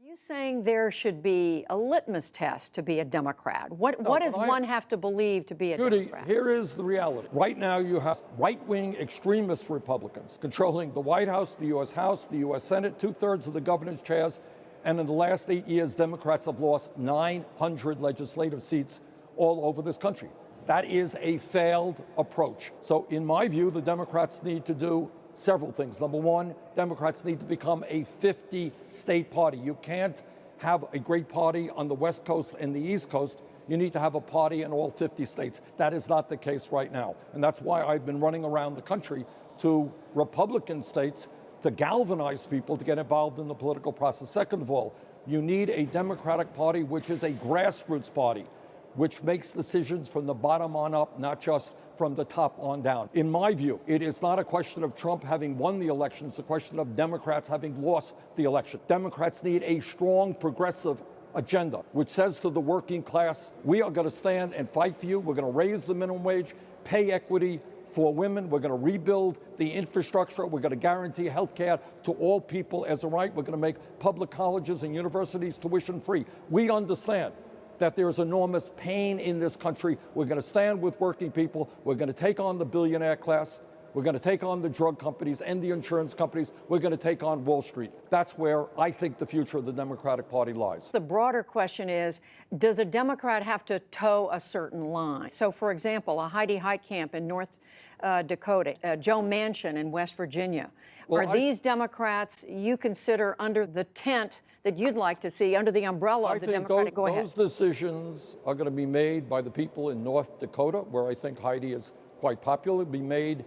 Are you saying there should be a litmus test to be a Democrat? What does one have to believe to be a Democrat? Judy, here is the reality. Right now you have right-wing extremist Republicans controlling the White House, the U.S. Senate, 2/3 of the governor's chairs, and in the last 8 years, Democrats have lost 900 legislative seats all over this country. That is a failed approach. So in my view, the Democrats need to do several things. Number one, Democrats need to become a 50-state party. You can't have a great party on the West Coast and the East Coast. You need to have a party in all 50 states. That is not the case right now. And that's why I've been running around the country to Republican states to galvanize people to get involved in the political process. Second of all, you need a Democratic Party which is a grassroots party, which makes decisions from the bottom on up, not just from the top on down. In my view, it is not a question of Trump having won the election, it's a question of Democrats having lost the election. Democrats need a strong progressive agenda, which says to the working class, we are going to stand and fight for you. We're going to raise the minimum wage, pay equity for women. We're going to rebuild the infrastructure. We're going to guarantee health care to all people as a right. We're going to make public colleges and universities tuition free. We understand that there's enormous pain in this country. We're going to stand with working people. We're going to take on the billionaire class. We're going to take on the drug companies and the insurance companies. We're going to take on Wall Street. That's where I think the future of the Democratic Party lies. The broader question is, does a Democrat have to toe a certain line? So, for example, a Heidi Heitkamp in North Dakota, Joe Manchin in West Virginia. Are these Democrats you consider under the tent that you'd like to see, under the umbrella of the Democratic? Go ahead. Those decisions are going to be made by the people in North Dakota, where I think Heidi is quite popular, be made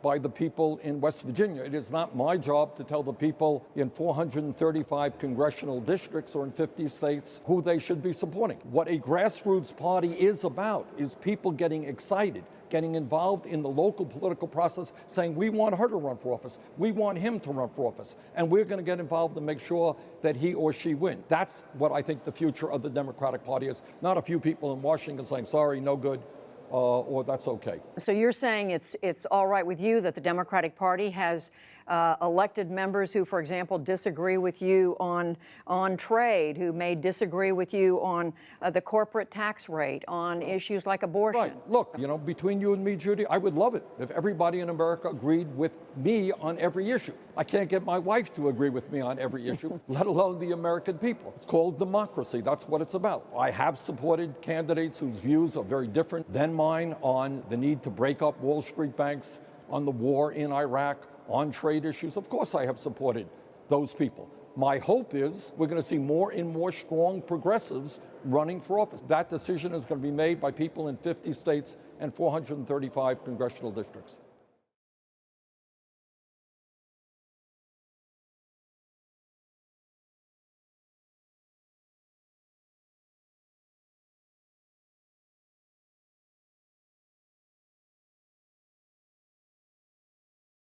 by the people in West Virginia. It is not my job to tell the people in 435 congressional districts or in 50 states who they should be supporting. What a grassroots party is about is people getting excited, getting involved in the local political process, saying, we want her to run for office, we want him to run for office, and we're going to get involved and make sure that he or she win. That's what I think the future of the Democratic Party is, not a few people in Washington saying, sorry, no good, or that's okay. So you're saying it's all right with you that the Democratic Party has elected members who, for example, disagree with you on trade, who may disagree with you on the corporate tax rate, on issues like abortion. Right. Look, you know, between you and me, Judy, I would love it if everybody in America agreed with me on every issue. I can't get my wife to agree with me on every issue, let alone the American people. It's called democracy. That's what it's about. I have supported candidates whose views are very different than mine on the need to break up Wall Street banks, on the war in Iraq, on trade issues. Of course I have supported those people. My hope is we're going to see more and more strong progressives running for office. That decision is going to be made by people in 50 states and 435 congressional districts.